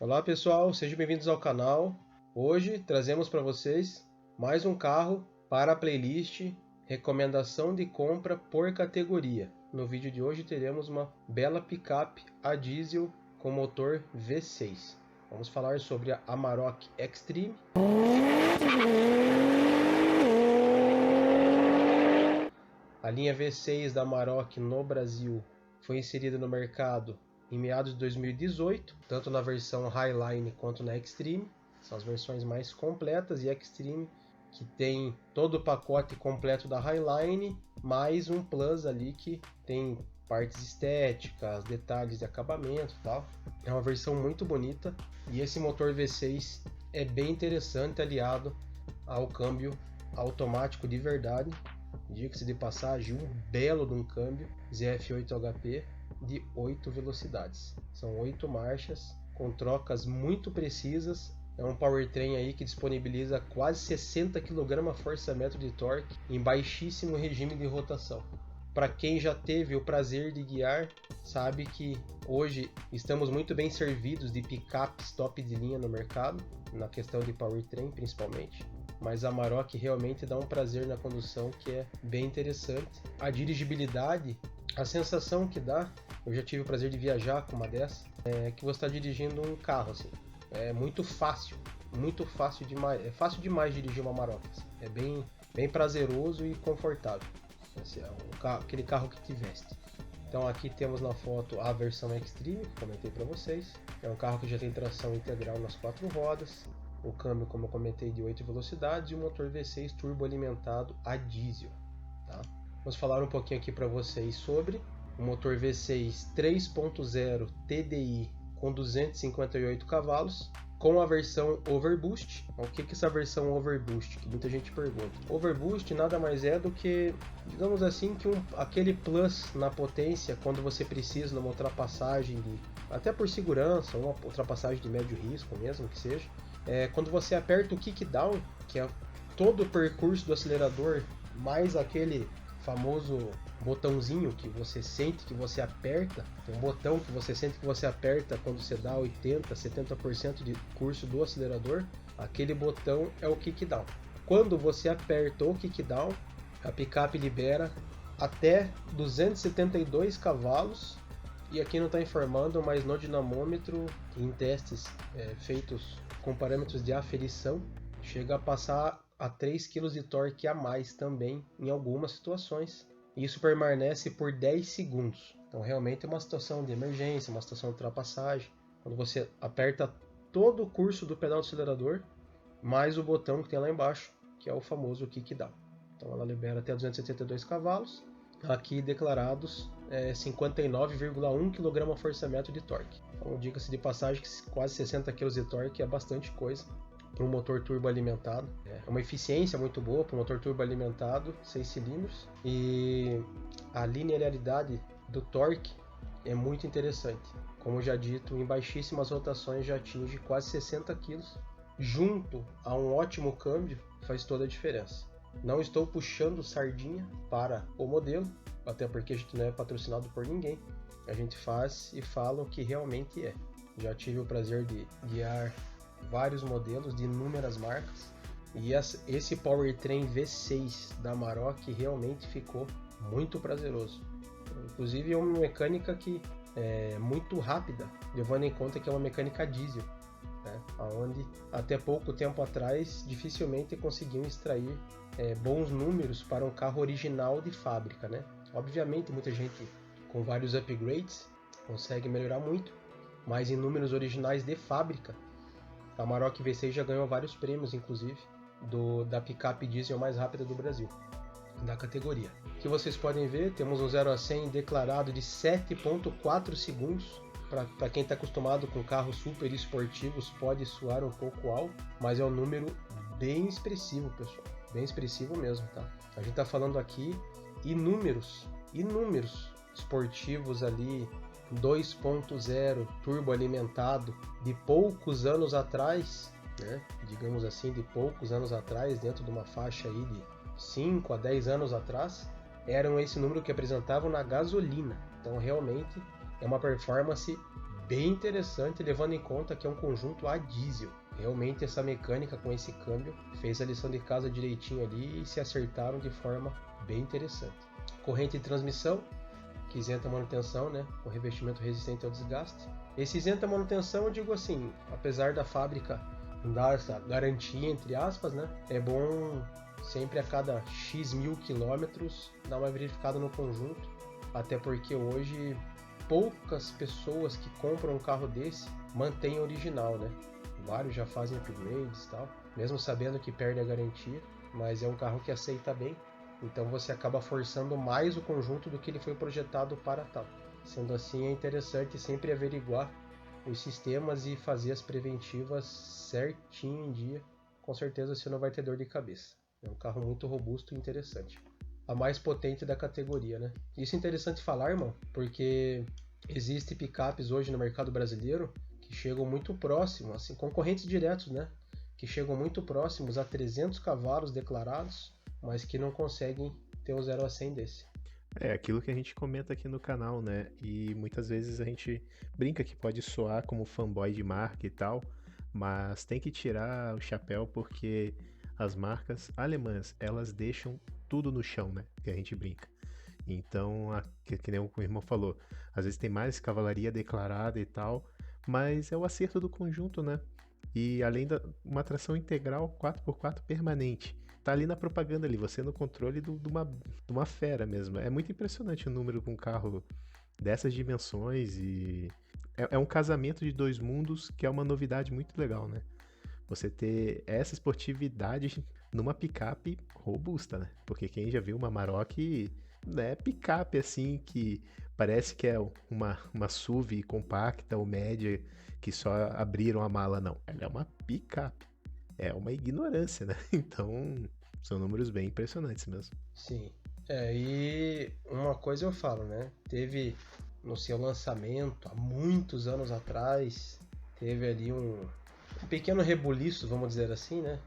Olá pessoal, sejam bem-vindos ao canal. Hoje trazemos para vocês mais um carro para a playlist Recomendação de compra por categoria. No vídeo de hoje teremos uma bela picape a diesel com motor V6. Vamos falar sobre a Amarok Extreme. A linha V6 da Amarok no Brasil foi inserida no mercado em meados de 2018, tanto na versão Highline quanto na Extreme. São as versões mais completas, e Extreme que tem todo o pacote completo da Highline, mais um Plus ali que tem partes estéticas, detalhes de acabamento e tal. É uma versão muito bonita e esse motor V6 é bem interessante aliado ao câmbio automático de verdade. Diga-se de passagem, um belo de um câmbio ZF8HP de 8 velocidades. São 8 marchas com trocas muito precisas. É um powertrain aí que disponibiliza quase 60 kgfm de torque em baixíssimo regime de rotação. Para quem já teve o prazer de guiar, sabe que hoje estamos muito bem servidos de picapes top de linha no mercado, na questão de powertrain principalmente. Mas a Amarok realmente dá um prazer na condução que é bem interessante. A dirigibilidade, a sensação que dá, eu já tive o prazer de viajar com uma dessa, é que você está dirigindo um carro, assim. É muito fácil demais. É fácil demais dirigir uma Amarok. Assim. É bem prazeroso e confortável. Esse é aquele carro que te veste. Então aqui temos na foto a versão Extreme, que comentei para vocês. É um carro que já tem tração integral nas 4 rodas. O câmbio, como eu comentei, de 8 velocidades e o motor V6 turbo alimentado a diesel. Tá? Vamos falar um pouquinho aqui para vocês sobre o motor V6 3.0 TDI com 258 cavalos com a versão Overboost. O que é essa versão Overboost? Que muita gente pergunta. Overboost nada mais é do que, digamos assim, que aquele plus na potência quando você precisa numa ultrapassagem, até por segurança, uma ultrapassagem de médio risco mesmo que seja. Quando você aperta o kickdown, que é todo o percurso do acelerador, mais aquele famoso botãozinho que você sente que você aperta, tem um botão que você sente que você aperta quando você dá 80, 70% de curso do acelerador, aquele botão é o kickdown. Quando você aperta o kickdown, a picape libera até 272 cavalos. E aqui não está informando, mas no dinamômetro, em testes feitos com parâmetros de aferição, chega a passar a 3 kg de torque a mais também em algumas situações. E isso permanece por 10 segundos. Então realmente é uma situação de emergência, uma situação de ultrapassagem. Quando você aperta todo o curso do pedal do acelerador, mais o botão que tem lá embaixo, que é o famoso kickdown. Então ela libera até 272 cavalos. Aqui declarados 59,1 kgfm de torque. Então, diga-se de passagem que quase 60 kg de torque é bastante coisa para um motor turbo alimentado. É uma eficiência muito boa para um motor turbo alimentado, 6 cilindros. E a linearidade do torque é muito interessante. Como já dito, em baixíssimas rotações já atinge quase 60 kg. Junto a um ótimo câmbio, faz toda a diferença. Não estou puxando sardinha para o modelo, até porque a gente não é patrocinado por ninguém. A gente faz e fala o que realmente é. Já tive o prazer de guiar vários modelos de inúmeras marcas. E esse powertrain V6 da Amarok realmente ficou muito prazeroso. Inclusive é uma mecânica que é muito rápida, levando em conta que é uma mecânica diesel. Onde até pouco tempo atrás dificilmente conseguiam extrair bons números para um carro original de fábrica, né? Obviamente muita gente com vários upgrades consegue melhorar muito, mas em números originais de fábrica, a Amarok V6 já ganhou vários prêmios, inclusive da picape diesel mais rápida do Brasil, da categoria. Que vocês podem ver, temos um 0 a 100 declarado de 7,4 segundos. Para quem está acostumado com carros super esportivos, pode soar um pouco alto, mas é um número bem expressivo, pessoal. Bem expressivo mesmo, tá? A gente está falando aqui inúmeros esportivos ali, 2.0 turbo alimentado de poucos anos atrás, né? Digamos assim, de poucos anos atrás, dentro de uma faixa aí de 5 a 10 anos atrás, eram esse número que apresentavam na gasolina. Então realmente é uma performance bem interessante, levando em conta que é um conjunto a diesel. Realmente essa mecânica com esse câmbio fez a lição de casa direitinho ali e se acertaram de forma bem interessante. Corrente de transmissão, que isenta a manutenção, né, com revestimento resistente ao desgaste. Esse isenta a manutenção, eu digo assim, apesar da fábrica dar essa garantia, entre aspas, né, é bom sempre a cada X mil quilômetros dar uma verificada no conjunto, até porque hoje poucas pessoas que compram um carro desse mantêm o original, né? Vários já fazem upgrades e tal, mesmo sabendo que perde a garantia, mas é um carro que aceita bem, então você acaba forçando mais o conjunto do que ele foi projetado para tal. Sendo assim, é interessante sempre averiguar os sistemas e fazer as preventivas certinho em dia. Com certeza você não vai ter dor de cabeça. É um carro muito robusto e interessante. A mais potente da categoria, né? Isso é interessante falar, irmão, porque existem picapes hoje no mercado brasileiro que chegam muito próximos, assim, concorrentes diretos, né? Que chegam muito próximos a 300 cavalos declarados, mas que não conseguem ter um 0 a 100 desse. É aquilo que a gente comenta aqui no canal, né? E muitas vezes a gente brinca que pode soar como fanboy de marca e tal, mas tem que tirar o chapéu porque as marcas alemãs, elas deixam tudo no chão, né? Que a gente brinca. Então, que nem o irmão falou, às vezes tem mais cavalaria declarada e tal, mas é o acerto do conjunto, né? E além da uma tração integral 4x4 permanente. Tá ali na propaganda ali, você no controle de uma fera mesmo. É muito impressionante o número com um carro dessas dimensões e é um casamento de dois mundos que é uma novidade muito legal, né? Você ter essa esportividade numa picape robusta, né? Porque quem já viu uma Amarok, né, picape assim, que parece que é uma SUV compacta ou média que só abriram a mala, não. Ela é uma picape. É uma ignorância, né? Então, são números bem impressionantes mesmo. Sim. E uma coisa eu falo, né? Teve no seu lançamento, há muitos anos atrás, teve ali um pequeno rebuliço, vamos dizer assim, né?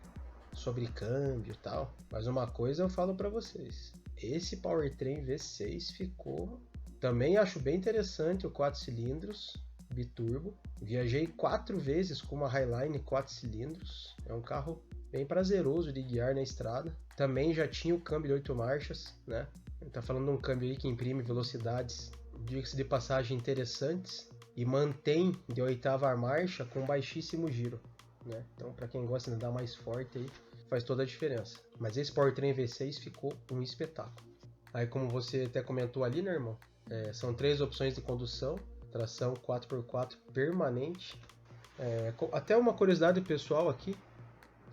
Sobre câmbio e tal. Mas uma coisa eu falo pra vocês. Esse Powertrain V6 ficou... Também acho bem interessante o 4 cilindros, biturbo. Viajei 4 vezes com uma Highline 4 cilindros. É um carro bem prazeroso de guiar na estrada. Também já tinha o câmbio de 8 marchas, né? Tá falando de um câmbio aí que imprime velocidades, diga-se de passagem, interessantes e mantém de 8ª marcha com baixíssimo giro, né? Então, para quem gosta de dar mais forte aí, faz toda a diferença. Mas esse Powertrain V6 ficou um espetáculo. Aí, como você até comentou ali, né, irmão? São 3 opções de condução, tração 4x4 permanente. Até uma curiosidade pessoal aqui,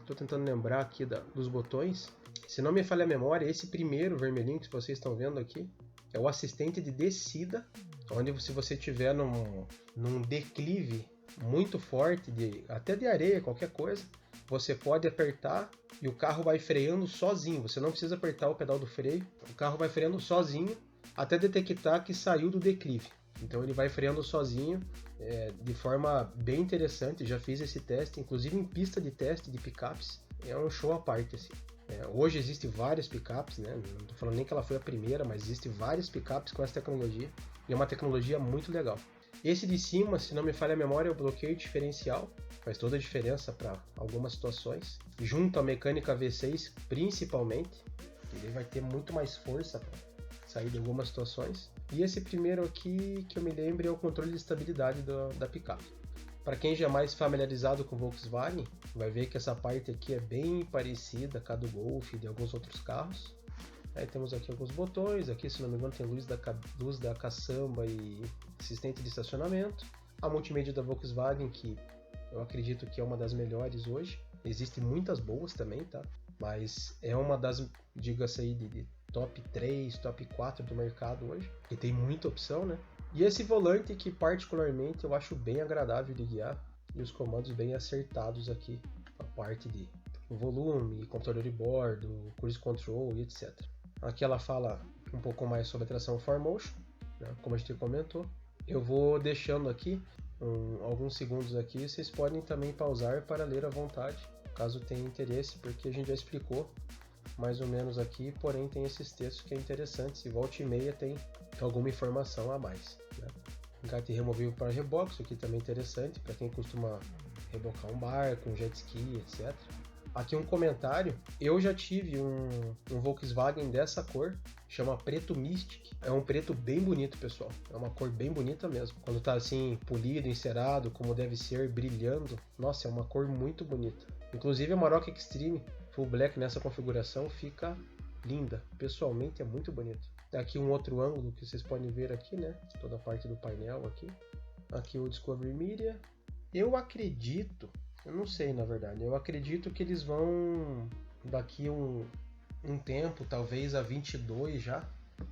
estou tentando lembrar aqui dos botões. Se não me falha a memória, esse primeiro vermelhinho que vocês estão vendo aqui é o assistente de descida, onde se você estiver num declive muito forte, até de areia, qualquer coisa, você pode apertar e o carro vai freando sozinho. Você não precisa apertar o pedal do freio, o carro vai freando sozinho até detectar que saiu do declive. Então ele vai freando sozinho de forma bem interessante. Já fiz esse teste, inclusive em pista de teste de picapes. É um show à parte, assim. Hoje existem várias picapes, né? Não estou falando nem que ela foi a primeira, mas existem várias picapes com essa tecnologia. E é uma tecnologia muito legal. Esse de cima, se não me falha a memória, é o bloqueio diferencial. Faz toda a diferença para algumas situações. Junto à mecânica V6, principalmente. Ele vai ter muito mais força para sair de algumas situações. E esse primeiro aqui, que eu me lembro, é o controle de estabilidade da picape. Para quem já é mais familiarizado com Volkswagen, vai ver que essa parte aqui é bem parecida com a do Golf e de alguns outros carros. Aí temos aqui alguns botões, aqui se não me engano tem luz da caçamba e assistente de estacionamento. A multimídia da Volkswagen, que eu acredito que é uma das melhores hoje. Existem muitas boas também, tá? Mas é uma das, diga-se aí, de top 3, top 4 do mercado hoje. E tem muita opção, né? E esse volante que particularmente eu acho bem agradável de guiar. E os comandos bem acertados aqui. A parte de volume, controle de bordo, cruise control e etc. Aqui ela fala um pouco mais sobre a tração 4Motion, né, como a gente comentou. Eu vou deixando aqui alguns segundos aqui, vocês podem também pausar para ler à vontade, caso tenha interesse, porque a gente já explicou mais ou menos aqui, porém tem esses textos que é interessante, se volta e meia tem alguma informação a mais, né? Engate removível para reboque, isso aqui também é interessante para quem costuma rebocar um barco, um jet ski, etc. Aqui um comentário, eu já tive um Volkswagen dessa cor, chama Preto Mystic, é um preto bem bonito, pessoal, é uma cor bem bonita mesmo, quando tá assim polido, encerado, como deve ser, brilhando, nossa, é uma cor muito bonita. Inclusive a Amarok Extreme Full Black nessa configuração fica linda, pessoalmente é muito bonito. Aqui um outro ângulo que vocês podem ver aqui, né, toda a parte do painel aqui o Discovery Media. Eu acredito, eu não sei na verdade, eu acredito que eles vão daqui um tempo, talvez a 22 já,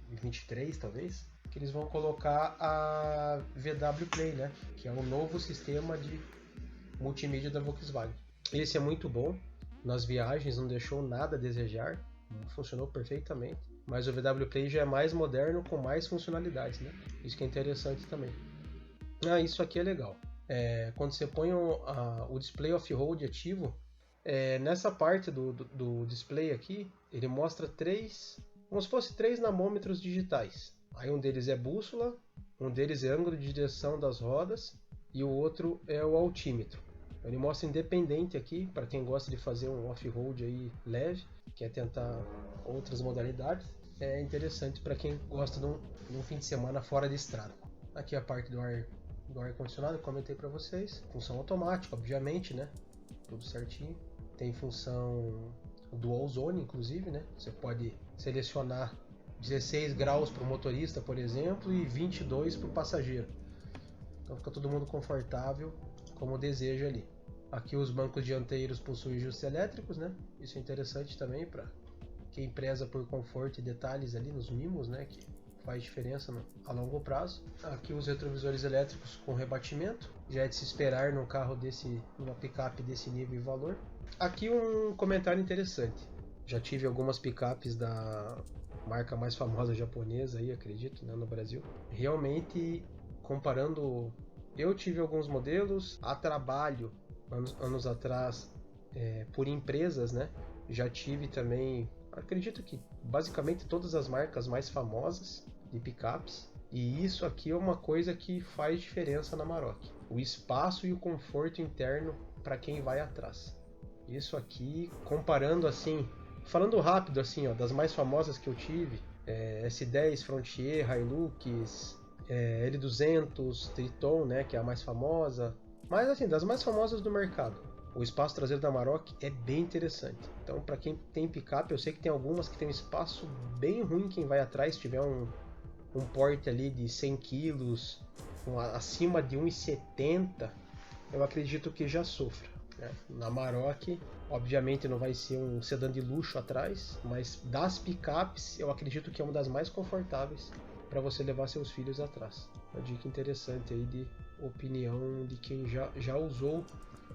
23 talvez, que eles vão colocar a VW Play, né, que é um novo sistema de multimídia da Volkswagen. Esse é muito bom, nas viagens não deixou nada a desejar, funcionou perfeitamente, mas o VW Play já é mais moderno com mais funcionalidades, né, isso que é interessante também. Isso aqui é legal. Quando você põe o display off-road ativo, nessa parte do display aqui, ele mostra como se fosse 3 namômetros digitais. Aí um deles é bússola, um deles é ângulo de direção das rodas e o outro é o altímetro. Ele mostra independente aqui, para quem gosta de fazer um off-road aí leve, quer tentar outras modalidades. É interessante para quem gosta de um fim de semana fora de estrada. Aqui a parte do ar-condicionado, eu comentei para vocês. Função automática, obviamente, né? Tudo certinho. Tem função dual zone, inclusive, né? Você pode selecionar 16 graus para o motorista, por exemplo, e 22 para o passageiro. Então fica todo mundo confortável como deseja ali. Aqui os bancos dianteiros possuem ajustes elétricos, né? Isso é interessante também para quem preza por conforto e detalhes ali nos mimos, né? Que faz diferença a longo prazo. Aqui os retrovisores elétricos com rebatimento, já é de se esperar num carro numa picape desse nível e valor. Aqui um comentário interessante. Já tive algumas picapes da marca mais famosa japonesa aí, acredito, né, no Brasil. Realmente, comparando, eu tive alguns modelos a trabalho anos atrás por empresas, né? Já tive também, acredito que basicamente todas as marcas mais famosas de picapes, e isso aqui é uma coisa que faz diferença na Amarok, o espaço e o conforto interno para quem vai atrás. Isso aqui, comparando assim, falando rápido assim, ó, das mais famosas que eu tive, S10, Frontier, Hilux, L200, Triton, né, que é a mais famosa, mas assim, das mais famosas do mercado. O espaço traseiro da Amarok é bem interessante. Então, para quem tem picape, eu sei que tem algumas que tem um espaço bem ruim quem vai atrás, se tiver um porte ali de 100 kg, acima de 1,70, eu acredito que já sofra, né? Na Amarok, obviamente não vai ser um sedã de luxo atrás, mas das picapes, eu acredito que é uma das mais confortáveis para você levar seus filhos atrás. Uma dica interessante aí de opinião de quem já usou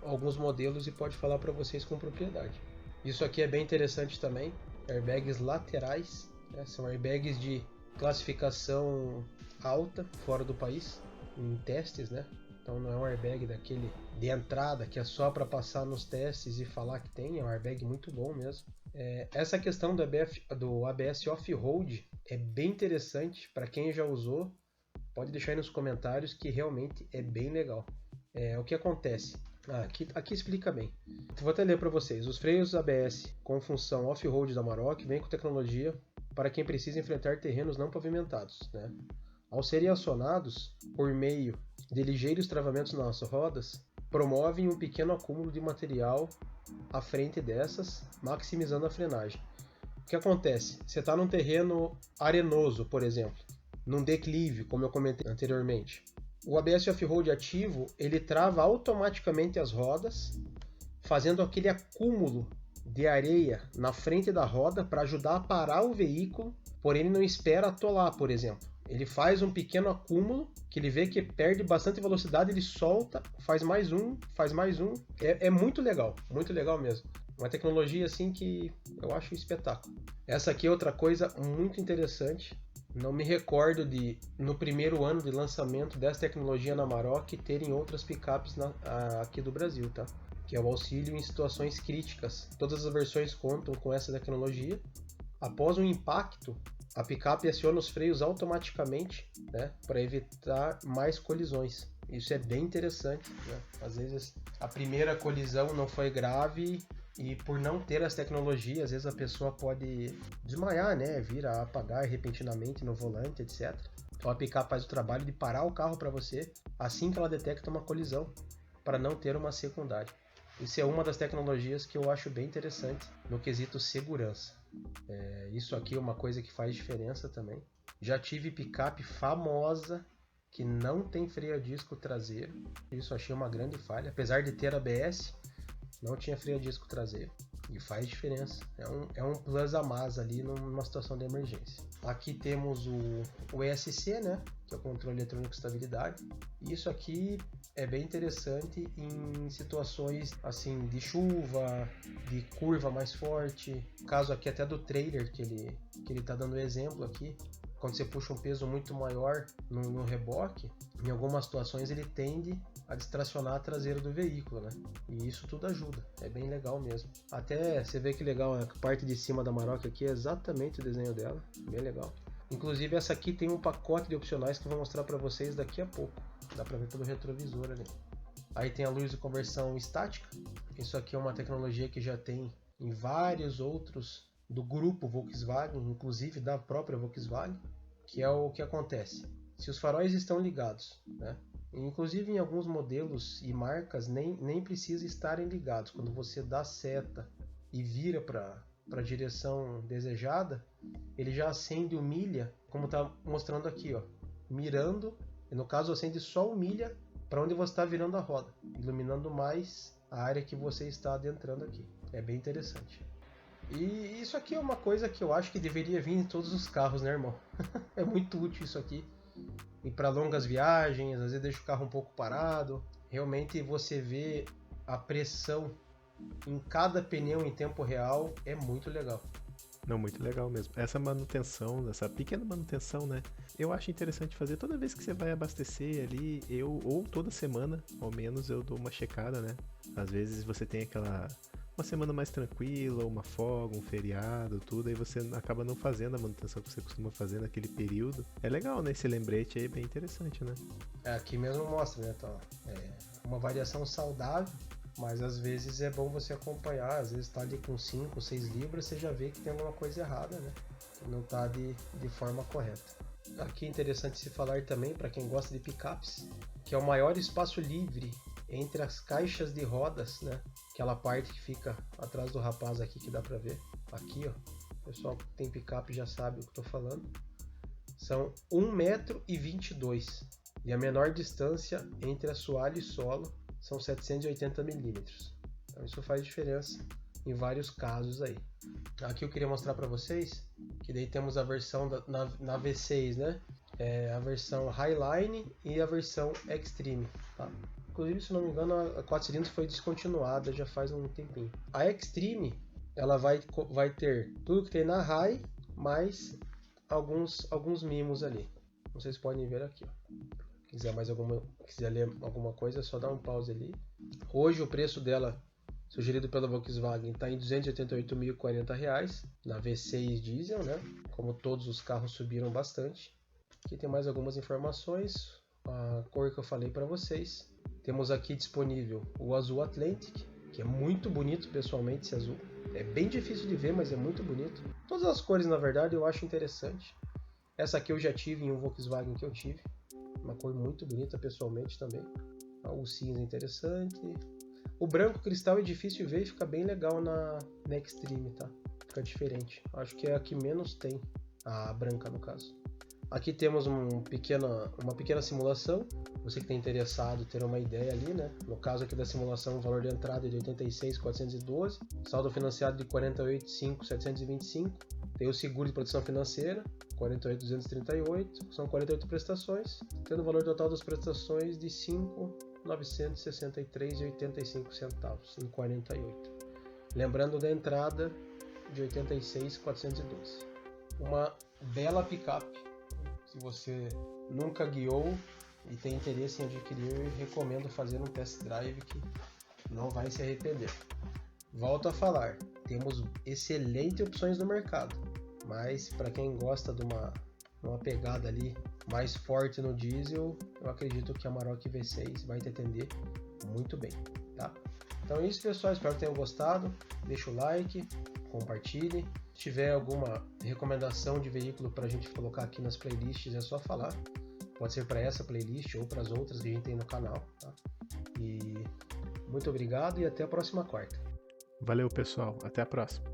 alguns modelos e pode falar para vocês com propriedade. Isso aqui é bem interessante também, airbags laterais, né? São airbags de classificação alta fora do país, em testes, né? Então não é um airbag daquele de entrada que é só para passar nos testes e falar que tem, é um airbag muito bom mesmo. Essa questão do ABS off-road é bem interessante, para quem já usou, pode deixar aí nos comentários que realmente é bem legal. O que acontece? Aqui explica bem. Vou até ler para vocês. Os freios ABS com função off-road da Amarok vêm com tecnologia para quem precisa enfrentar terrenos não pavimentados, né? Ao serem acionados por meio de ligeiros travamentos nas rodas, promovem um pequeno acúmulo de material à frente dessas, maximizando a frenagem. O que acontece? Você está num terreno arenoso, por exemplo, num declive, como eu comentei anteriormente. O ABS off-road ativo, ele trava automaticamente as rodas, fazendo aquele acúmulo de areia na frente da roda para ajudar a parar o veículo, porém ele não espera atolar, por exemplo. Ele faz um pequeno acúmulo, que ele vê que perde bastante velocidade, ele solta, faz mais um. É muito legal mesmo. Uma tecnologia assim que eu acho um espetáculo. Essa aqui é outra coisa muito interessante. Não me recordo de, no primeiro ano de lançamento dessa tecnologia na Amarok, terem outras picapes aqui do Brasil, tá? Que é o auxílio em situações críticas. Todas as versões contam com essa tecnologia. Após um impacto, A picape aciona os freios automaticamente, né, para evitar mais colisões. Isso é bem interessante, né? Às vezes a primeira colisão não foi grave e por não ter as tecnologias, às vezes a pessoa pode desmaiar, né, vir a apagar repentinamente no volante, etc. Então a picape faz o trabalho de parar o carro para você assim que ela detecta uma colisão, para não ter uma secundária. Isso é uma das tecnologias que eu acho bem interessante no quesito segurança. Isso aqui é uma coisa que faz diferença também. Já tive picape famosa que não tem freio a disco traseiro. Isso achei uma grande falha. Apesar de ter ABS, não tinha freio a disco traseiro. E faz diferença. É um plus a mais ali numa situação de emergência. Aqui temos o ESC, né? Que é o controle eletrônico de estabilidade. Isso aqui é bem interessante em situações assim de chuva, de curva mais forte. Caso aqui até do trailer que ele tá dando exemplo aqui. Quando você puxa um peso muito maior no reboque, em algumas situações ele tende a distracionar a traseira do veículo, né? E isso tudo ajuda, é bem legal mesmo. Até você vê que legal, a parte de cima da Maroc aqui é exatamente o desenho dela, bem legal. Inclusive essa aqui tem um pacote de opcionais que eu vou mostrar para vocês daqui a pouco. Dá para ver pelo retrovisor ali. Aí tem a luz de conversão estática. Isso aqui é uma tecnologia que já tem em vários outros do grupo Volkswagen, inclusive da própria Volkswagen, que é o que acontece. Se os faróis estão ligados, né? Inclusive em alguns modelos e marcas nem precisa estarem ligados. Quando você dá seta e vira para a direção desejada, ele já acende o milha, como está mostrando aqui, ó, mirando. E no caso acende só o milha para onde você está virando a roda, iluminando mais a área que você está adentrando aqui. É bem interessante. E isso aqui é uma coisa que eu acho que deveria vir em todos os carros, né, irmão? É muito útil isso aqui. E para longas viagens, às vezes deixa o carro um pouco parado. Realmente você vê a pressão em cada pneu em tempo real, é muito legal. Não, muito legal mesmo. Essa manutenção, essa pequena manutenção, né? Eu acho interessante fazer toda vez que você vai abastecer ali, ou toda semana, ao menos, eu dou uma checada, né? Às vezes você tem uma semana mais tranquila, uma folga, um feriado, tudo, aí você acaba não fazendo a manutenção que você costuma fazer naquele período. É legal, né? Esse lembrete aí é bem interessante, né? Aqui mesmo mostra, né? Então, uma variação saudável, mas às vezes é bom você acompanhar. Às vezes tá ali com 5, 6 libras, você já vê que tem alguma coisa errada, né? Que não tá de forma correta. Aqui é interessante se falar também, para quem gosta de picapes, que é o maior espaço livre entre as caixas de rodas, né? Aquela parte que fica atrás do rapaz aqui que dá pra ver. Aqui, ó. O pessoal que tem picape já sabe o que eu tô falando. São 1,22 m. E a menor distância entre assoalho e solo são 780 mm. Então isso faz diferença em vários casos aí. Aqui eu queria mostrar para vocês que daí temos a versão na V6, né? A versão Highline e a versão Extreme, tá? Inclusive, se não me engano, a 4 cilindros foi descontinuada já faz um tempinho. A Extreme, ela vai ter tudo que tem na High, mais alguns mimos ali. Vocês podem ver aqui, ó. Quiser ler alguma coisa, é só dar um pause ali. Hoje o preço dela, sugerido pela Volkswagen, está em R$ 288.040 na V6 diesel, né? Como todos os carros subiram bastante. Aqui tem mais algumas informações. A cor que eu falei para vocês. Temos aqui disponível o azul Atlantic, que é muito bonito pessoalmente esse azul. É bem difícil de ver, mas é muito bonito. Todas as cores, na verdade, eu acho interessante. Essa aqui eu já tive em um Volkswagen que eu tive. Uma cor muito bonita pessoalmente também. O cinza é interessante. O branco cristal é difícil ver e fica bem legal na Extreme, tá? Fica diferente. Acho que é a que menos tem, a branca no caso. Aqui temos uma pequena simulação. Você que está interessado ter uma ideia ali, né? No caso aqui da simulação, o valor de entrada é de 86.412, saldo financiado de 48.725. Tem o seguro de proteção financeira, 48.238, são 48 prestações, tendo o valor total das prestações de 5.963,85 centavos em 48. Lembrando da entrada de 86.412. Uma bela picape. Se você nunca guiou e tem interesse em adquirir, recomendo fazer um test drive que não vai se arrepender. Volto a falar, temos excelentes opções no mercado. Mas para quem gosta de uma pegada ali mais forte no diesel, eu acredito que a Amarok V6 vai te atender muito bem, tá? Então é isso, pessoal, espero que tenham gostado. Deixa o like, compartilhe. Se tiver alguma recomendação de veículo para a gente colocar aqui nas playlists, é só falar. Pode ser para essa playlist ou para as outras que a gente tem no canal, tá? E muito obrigado e até a próxima quarta. Valeu, pessoal. Até a próxima.